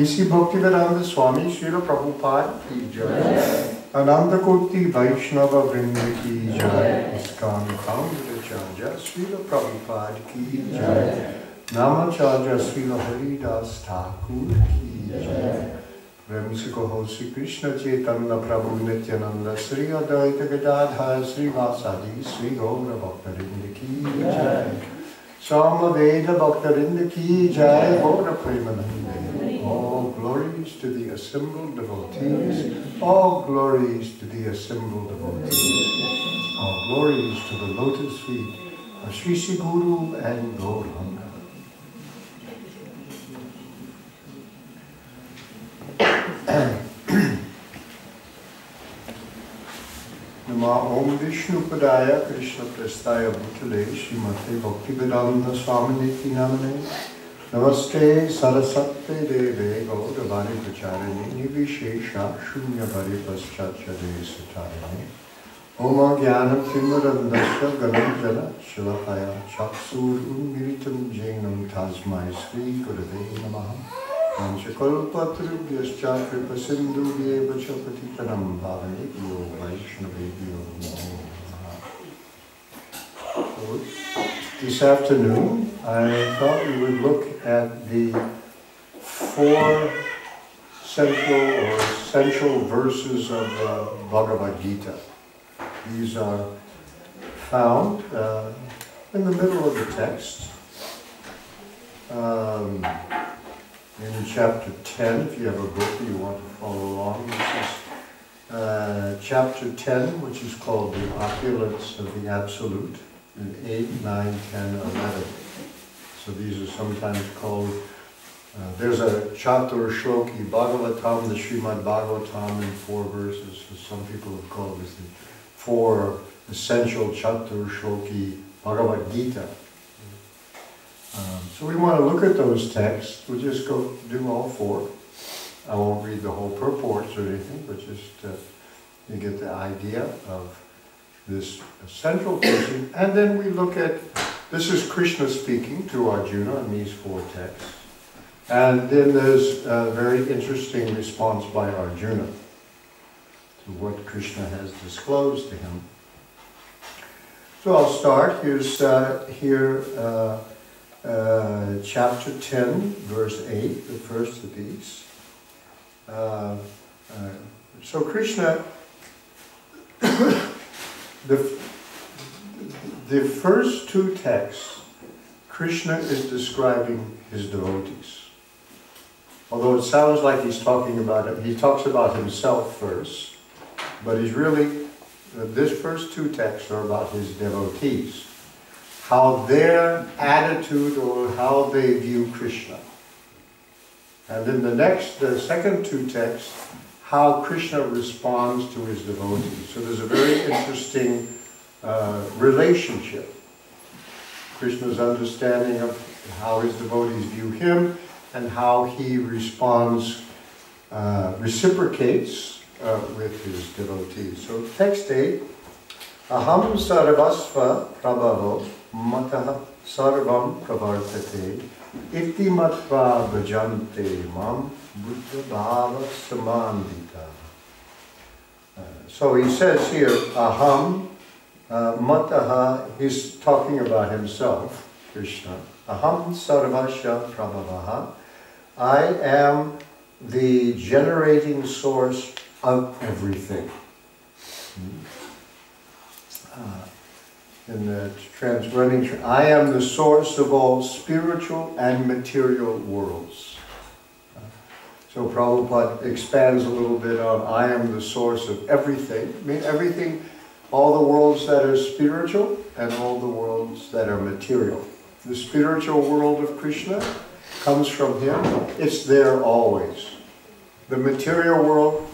Kisi Bhaktivedanta Swami Srila Prabhupada ki jai. Ananda Koti Vaishnava Vrinda ki jai. Iskon Kaundracharya Srila Prabhupada ki jai. Namacharya Srila Haridas Thakur ki jai. Vemsiko Hosi Krishna Chaitanya Prabhu Nityananda Sri Advaita Gadadhara Sri Vasadi Sri Gaura Bhaktarinda ki jai. Sama Veda Bhaktarinda ki jai. Gaura Premanande. All glories to the assembled devotees. All glories to the assembled devotees. All glories to the lotus feet of Sri Sri Guru and Gauranga. Nama Om Vishnu Padaya Krishna Prestaya Bhutale Srimate Bhaktivedanta Swaminiti Namane Namaste Sarasate Deve Gaudavani Pracharani Nivishesha Shunya Bari Paschachade Satarani Om Jnanam Timurandasya Galanjana Shilakaya Chaksur Unmiritam Jainam Tasmai Sri Gurave Namaha Vanchakalpatrubhyascha Kripasindhubhyeva cha patitanam bhavanebhyo Vaishnavebhyo namo namaha. This afternoon, I thought we would look at the four central verses of the Bhagavad Gita. These are found in the middle of the text. In chapter 10, if you have a book and you want to follow along, this is chapter 10, which is called The Opulence of the Absolute, in 8, 9, 10, 11. So these are sometimes called, there's a Chatur Shloki Bhagavatam, the Srimad Bhagavatam in 4 verses. So some people have called this the 4 essential Chatur Shloki Bhagavad Gita. So we want to look at those texts. We'll just go do all 4. I won't read the whole purports or anything, but just you get the idea of this central teaching. And then we look at, this is Krishna speaking to Arjuna in these 4 texts. And then there's a very interesting response by Arjuna to what Krishna has disclosed to him. So I'll start. Here's chapter 10, verse 8, the first of these. So Krishna, the first 2 texts, Krishna is describing his devotees. Although it sounds like he's talking about it, he talks about himself first, but he's really, this first 2 texts are about his devotees. How their attitude or how they view Krishna. And then the second 2 texts, how Krishna responds to his devotees. So there's a very interesting relationship. Krishna's understanding of how his devotees view him and how he responds, reciprocates with his devotees. So text 8, Aham sarvasva prabhavo Mataha sarvam pravartate iti matva bhajante mam buddha bhava samandita. So he says here, aham mataha, he's talking about himself, Krishna. Aham sarvasya prabhavaha, I am the generating source of everything. In the I am the source of all spiritual and material worlds. So Prabhupada expands a little bit on I am the source of everything. I mean everything, all the worlds that are spiritual and all the worlds that are material. The spiritual world of Krishna comes from him. It's there always. The material world,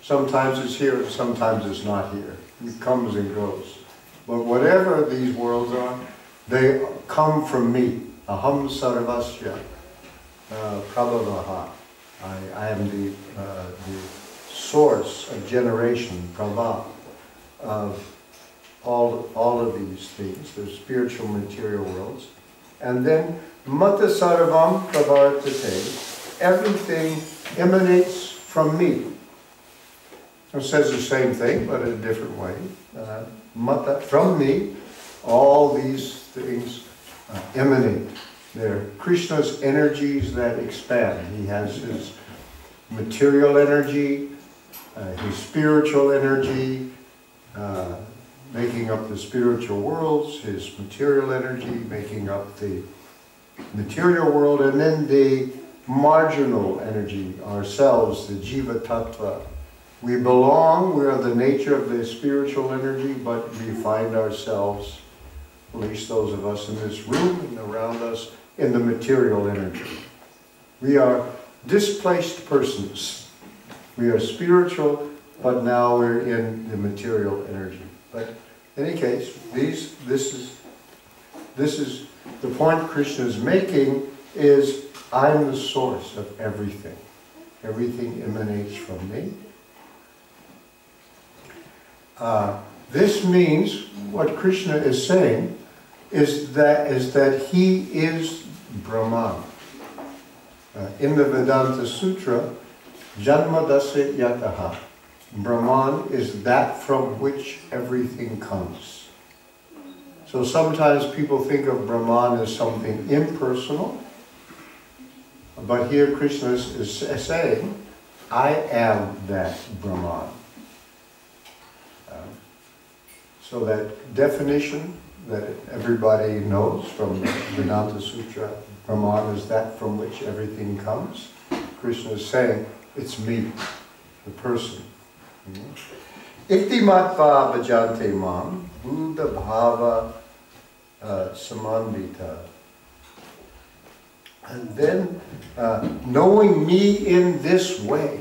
sometimes it's here, sometimes it's not here. It comes and goes. But whatever these worlds are, they come from me. Aham sarvasya prabhavaha. I am the source of generation, prabha, of all of these things, the spiritual material worlds. And then mata sarvam pravartate, everything emanates from me. It says the same thing, but in a different way. Mata, from me, all these things emanate. They're Krishna's energies that expand. He has his material energy, his spiritual energy, making up the spiritual worlds, his material energy making up the material world, and then the marginal energy, ourselves, the Jiva Tattva. We belong, we are the nature of the spiritual energy, but we find ourselves, at least those of us in this room and around us, in the material energy. We are displaced persons. We are spiritual, but now we're in the material energy. But in any case, this is the point Krishna is making, is I'm the source of everything. Everything emanates from me. This means what Krishna is saying is that he is Brahman. In the Vedanta Sutra, Janma Dasa Yataha, Brahman is that from which everything comes. So sometimes people think of Brahman as something impersonal, but here Krishna is saying, I am that Brahman. So that definition that everybody knows from the Vedanta Sutra, Brahman is that from which everything comes. Krishna is saying, it's me, the person. Iti matva bhajante mam, buddha bhava samanvita. And then, knowing me in this way.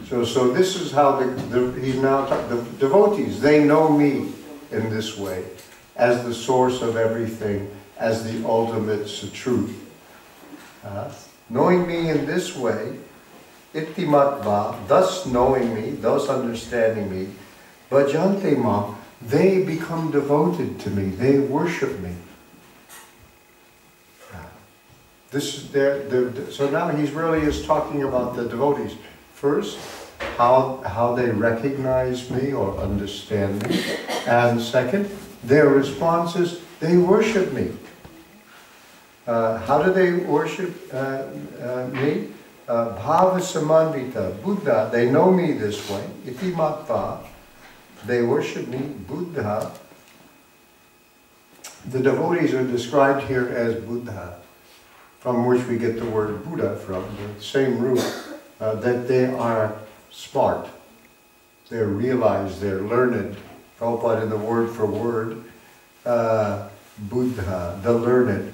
So this is how he's now talking, the devotees, they know me in this way, as the source of everything, as the ultimate truth. Knowing me in this way, iti matva, thus knowing me, thus understanding me, bhajante mam, they become devoted to me, they worship me. So now he really is talking about the devotees. First, how they recognize me or understand me. And second, their response is, they worship me. How do they worship me? Bhava samanvita, Buddha, they know me this way. Iti matva, they worship me, Buddha. The devotees are described here as Buddha, from which we get the word Buddha from, the same root, that they are smart, they're realized, they're learned. Prabhupada in the word for word, Buddha, the learned,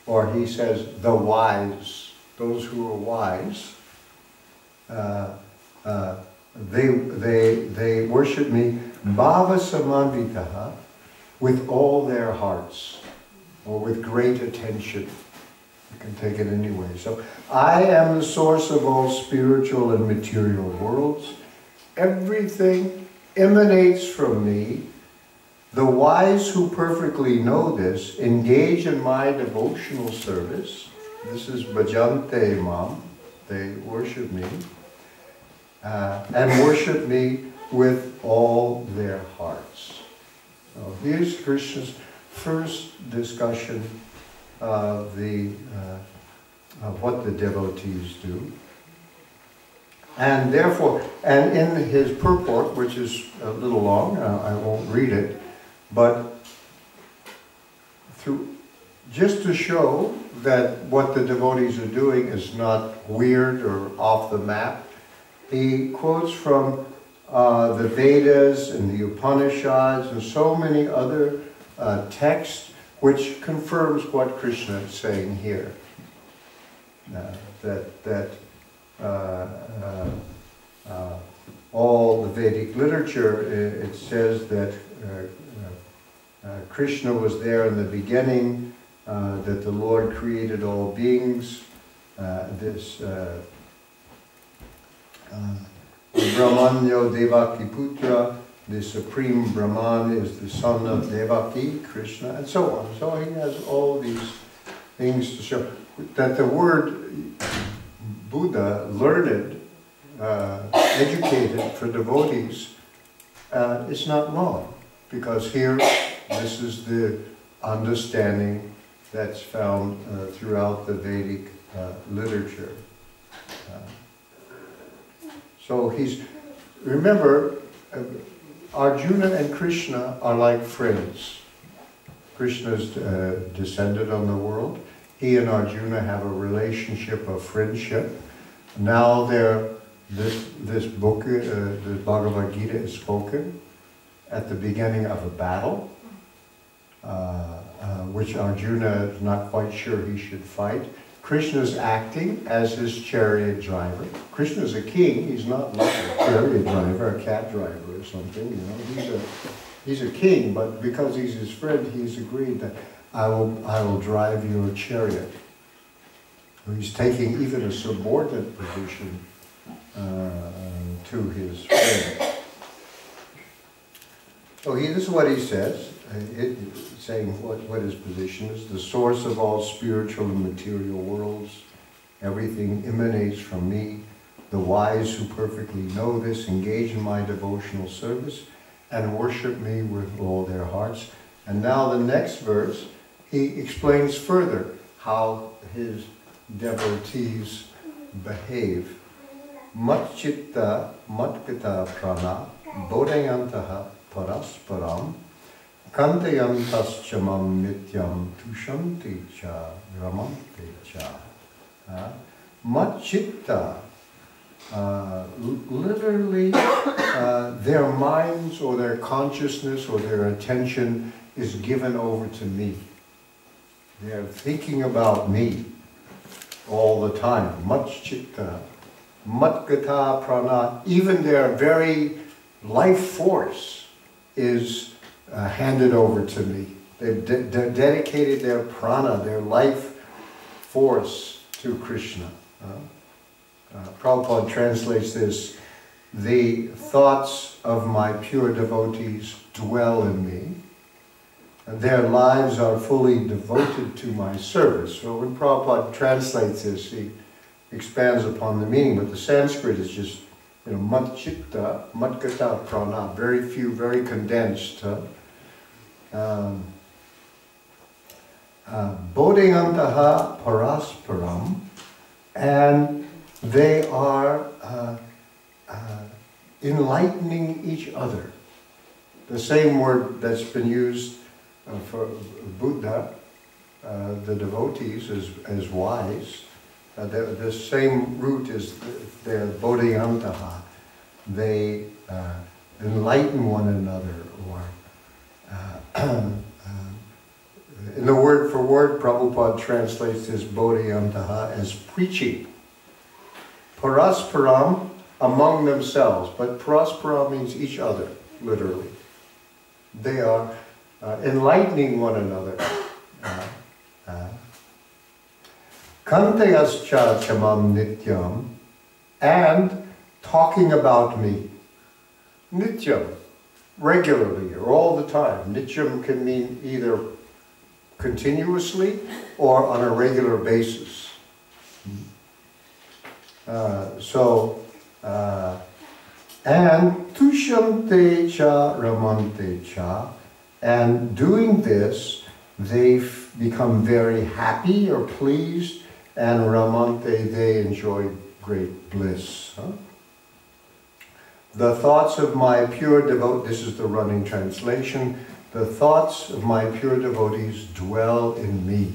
or he says the wise, those who are wise, they worship me, bhava samanvitaha, with all their hearts, or with great attention. You can take it anyway. So, I am the source of all spiritual and material worlds. Everything emanates from me. The wise who perfectly know this engage in my devotional service. This is bhajante mam. They worship me. And worship me with all their hearts. So here's Krishna's first discussion of what the devotees do. And therefore, and in his purport, which is a little long, I won't read it, but just to show that what the devotees are doing is not weird or off the map, he quotes from the Vedas and the Upanishads and so many other texts which confirms what Krishna is saying here. All the Vedic literature, it says that Krishna was there in the beginning, that the Lord created all beings, Brahmanyo Devaki Putra, the Supreme Brahman is the son of Devaki, Krishna, and so on. So he has all these things to show. that the word Buddha, learned, educated for devotees, it's not wrong, because here, this is the understanding that's found throughout the Vedic literature. So remember, Arjuna and Krishna are like friends. Krishna's descended on the world. He and Arjuna have a relationship of friendship. Now this book, the Bhagavad Gita, is spoken at the beginning of a battle, which Arjuna is not quite sure he should fight. Krishna's acting as his chariot driver. Krishna's a king. He's not like a chariot driver, a cat driver or something. You know, he's a king, but because he's his friend, he's agreed that I will drive your chariot. He's taking even a subordinate position to his friend. So this is what he says, saying what his position is. The source of all spiritual and material worlds. Everything emanates from me. The wise who perfectly know this engage in my devotional service and worship me with all their hearts. And now the next verse, he explains further how his devotees behave. Matchitta matkita prana bodhayantaha parasparam kantayantaschamam nityam tushanti cha ramante cha. Matchitta, literally their minds or their consciousness or their attention is given over to me. They're thinking about me all the time. Matchitta, matgata prana, even their very life force is handed over to me. They've dedicated their prana, their life force to Krishna. Prabhupada translates this: the thoughts of my pure devotees dwell in me, and their lives are fully devoted to my service. So when Prabhupada translates this, he expands upon the meaning, but the Sanskrit is just, matchitta, matgata prana, very few, very condensed. Bodhayantaha parasparam, and they are enlightening each other. The same word that's been used for Buddha, the devotees, as wise. The same root is their bodhayantaha. They enlighten one another, or in the word for word, Prabhupada translates this bodhayantaha as preaching. Parasparam, among themselves, but parasparam means each other, literally. They are enlightening one another. Kantayascha chamam nityam, and talking about me. Nityam, regularly or all the time. Nityam can mean either continuously or on a regular basis. And tushante cha ramante cha, and doing this, they become very happy or pleased, and ramante, they enjoy great bliss. The thoughts of my pure devotees, this is the running translation, the thoughts of my pure devotees dwell in me.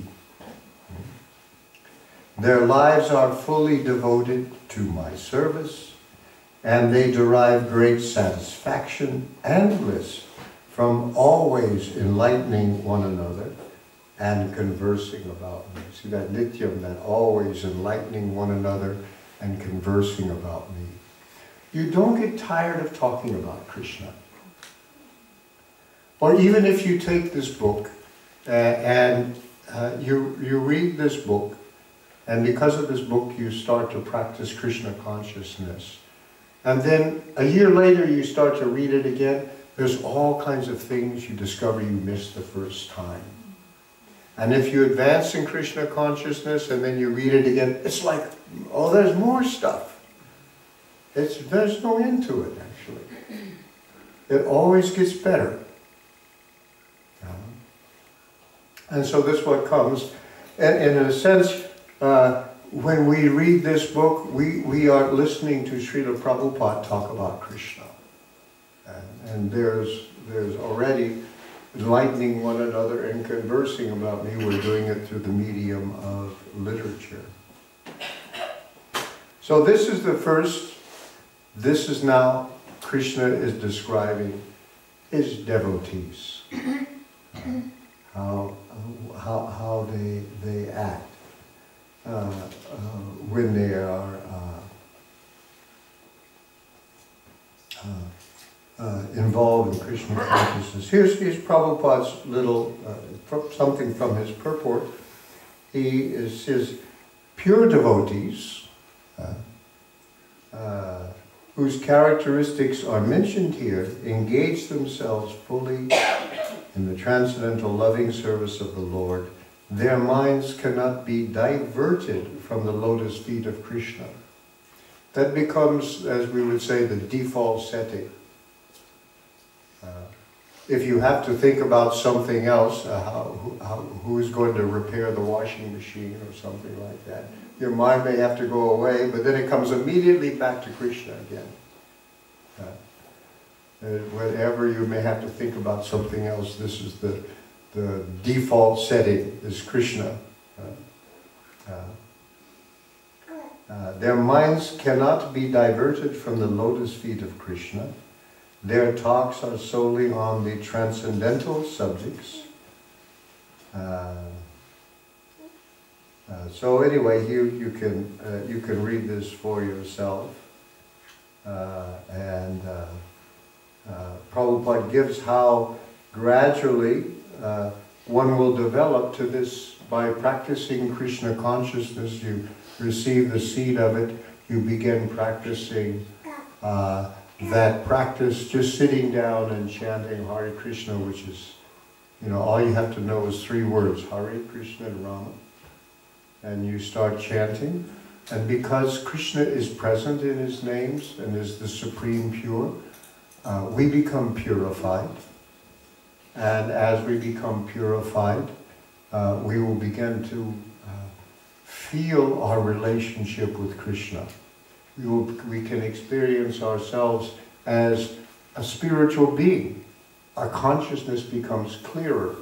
Their lives are fully devoted to my service, and they derive great satisfaction and bliss from always enlightening one another and conversing about me. See that nityam, that always enlightening one another and conversing about me. You don't get tired of talking about Krishna. Or even if you take this book and you read this book, and because of this book you start to practice Krishna consciousness, and then a year later you start to read it again, there's all kinds of things you discover you missed the first time. And if you advance in Krishna consciousness and then you read it again, it's like, oh, there's more stuff. There's no end to it, actually. It always gets better. And so this is what comes. And in a sense, when we read this book, we are listening to Srila Prabhupada talk about Krishna. And there's already enlightening one another and conversing about me. We're doing it through the medium of literature. So this is the first, this is now Krishna is describing his devotees. How they act when they are involved in Krishna consciousness. Here's Prabhupada's little, something from his purport. He says, pure devotees, whose characteristics are mentioned here, engage themselves fully in the transcendental loving service of the Lord. Their minds cannot be diverted from the lotus feet of Krishna. That becomes, as we would say, the default setting. If you have to think about something else, who's going to repair the washing machine or something like that, your mind may have to go away, but then it comes immediately back to Krishna again. Whenever you may have to think about something else, this is the default setting, is Krishna. Their minds cannot be diverted from the lotus feet of Krishna. Their talks are solely on the transcendental subjects. So anyway, you can read this for yourself. Prabhupada gives how gradually one will develop to this by practicing Krishna consciousness. You receive the seed of it, you begin practicing that practice, just sitting down and chanting Hare Krishna, which is, all you have to know is 3 words, Hare Krishna Rama. And you start chanting. And because Krishna is present in his names and is the supreme pure, we become purified. And as we become purified, we will begin to feel our relationship with Krishna. We can experience ourselves as a spiritual being. Our consciousness becomes clearer.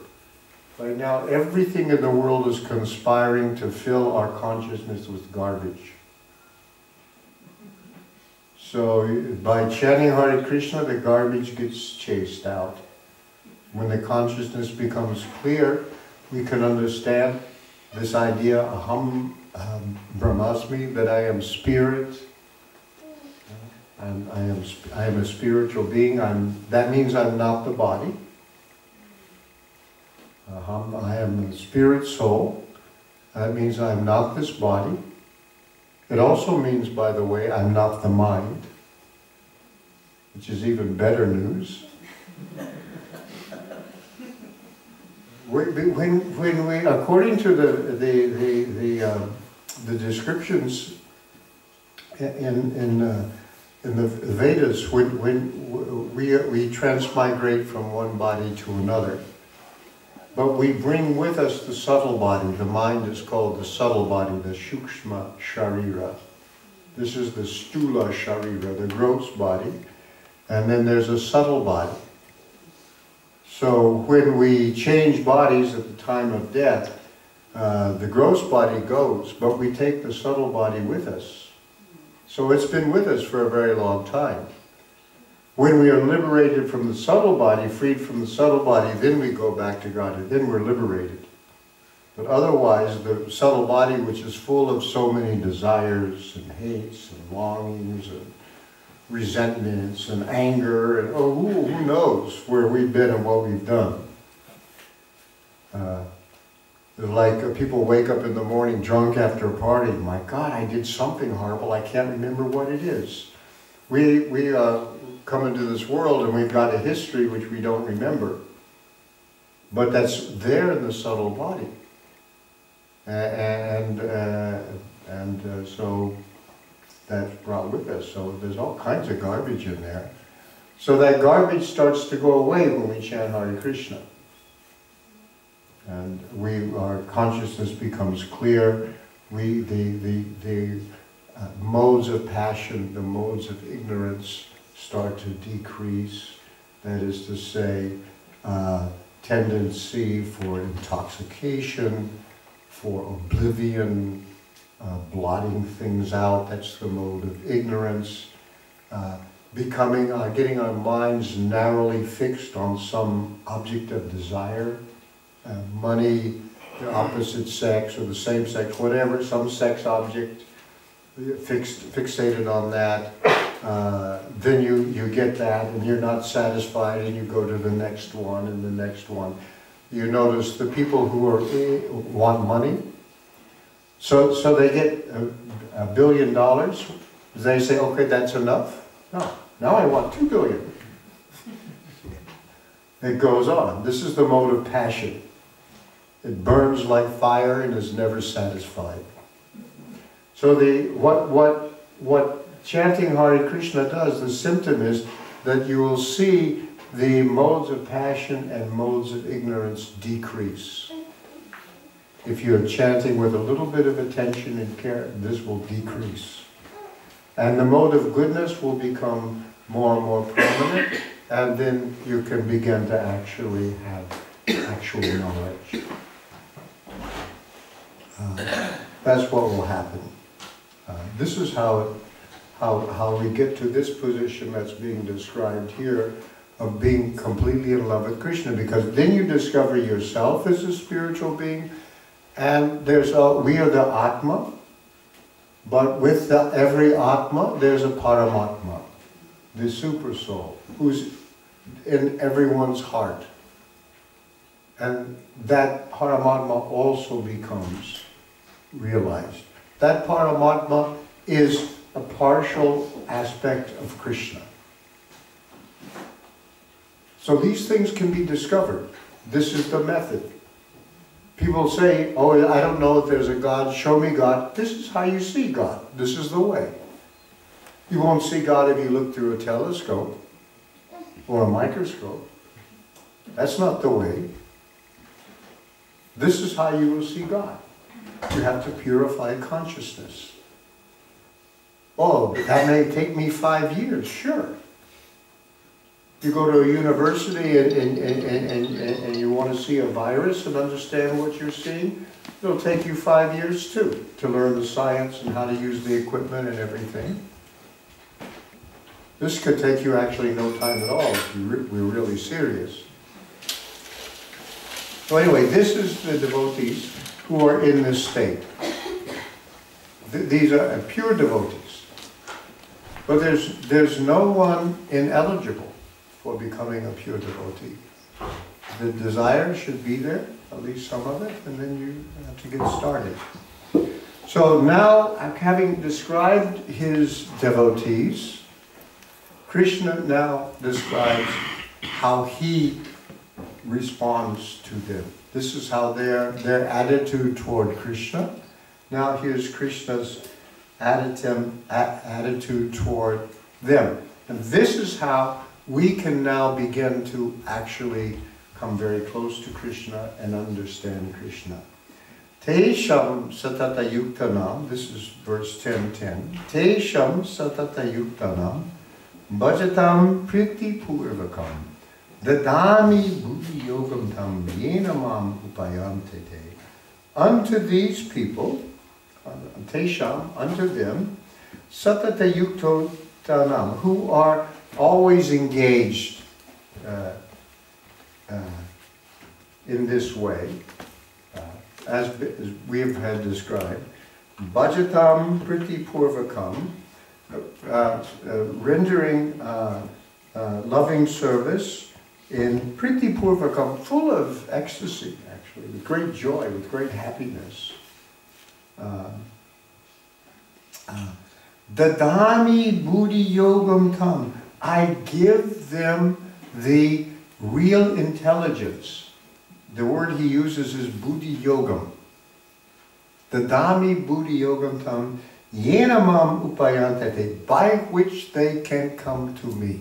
Right now, everything in the world is conspiring to fill our consciousness with garbage. So by chanting Hare Krishna, the garbage gets chased out. When the consciousness becomes clear, we can understand this idea, aham brahmasmi, that I am spirit, and I am a spiritual being. That means I'm not the body. I am a spirit soul. That means I'm not this body. It also means, by the way, I'm not the mind, which is even better news. When we, according to the descriptions in the Vedas, when we transmigrate from one body to another, but we bring with us the subtle body. The mind is called the subtle body, the Shukshma Sharira. This is the Stula Sharira, the gross body. And then there's a subtle body. So when we change bodies at the time of death, the gross body goes, but we take the subtle body with us. So it's been with us for a very long time. When we are liberated from the subtle body, freed from the subtle body, then we go back to God, and then we're liberated. But otherwise, the subtle body, which is full of so many desires and hates and longings and resentments and anger, and who knows where we've been and what we've done. Like people wake up in the morning drunk after a party. My God, I did something horrible. I can't remember what it is. We come into this world and we've got a history which we don't remember. but that's there in the subtle body. So that's brought with us. So there's all kinds of garbage in there. So that garbage starts to go away when we chant Hare Krishna. And our consciousness becomes clear. The modes of passion, the modes of ignorance start to decrease. That is to say, tendency for intoxication, for oblivion, blotting things out, that's the mode of ignorance. Getting our minds narrowly fixed on some object of desire, money, the opposite sex or the same sex, whatever, some sex object, fixated on that. Then you get that and you're not satisfied and you go to the next one and the next one. You notice the people who want money, so they get $1 billion. They say, okay, that's enough. No, now I want 2 billion. It goes on. This is the mode of passion. It burns like fire and is never satisfied. So what chanting Hare Krishna does, the symptom is that you will see the modes of passion and modes of ignorance decrease. If you're chanting with a little bit of attention and care, this will decrease. And the mode of goodness will become more and more prominent, and then you can begin to actually have actual knowledge. That's what will happen. This is how we get to this position that's being described here, of being completely in love with Krishna, because then you discover yourself as a spiritual being, and we are the Atma, but with every Atma there's a Paramatma, the super soul, who's in everyone's heart. And that Paramatma also becomes realized. That Paramatma is a partial aspect of Krishna. So these things can be discovered. This is the method. People say, oh, I don't know if there's a God, show me God. This is how you see God. This is the way. You won't see God if you look through a telescope or a microscope. That's not the way. This is how you will see God. You have to purify consciousness. Oh, that may take me 5 years. Sure. You go to a university and you want to see a virus and understand what you're seeing, it'll take you 5 years too, to learn the science and how to use the equipment and everything. This could take you actually no time at all if we're really serious. So anyway, this is the devotees who are in this state. These are pure devotees. But there's no one ineligible for becoming a pure devotee. The desire should be there, at least some of it, and then you have to get started. So now, having described his devotees, Krishna now describes how he responds to them. This is how their attitude toward Krishna. Now here's Krishna's attitude toward them. And this is how we can now begin to actually come very close to Krishna and understand Krishna. Tesham satata yuktanam, this is verse 10:10. Tesham satata yuktanam, bhajatam priti purvakam, dadami buddhi yogam tam yena mam upayante te. Unto these people, Tesham, unto them, satata yuktanam, who are always engaged in this way, as we have had described, bhajatam priti purvakam, rendering loving service in priti purvakam, full of ecstasy, actually, with great joy, with great happiness. Dadami buddhi yogam tam, I give them the real intelligence, The word he uses is buddhi yogam. Dadami buddhi yogam tam yenamam upayantete, by which they can come to me.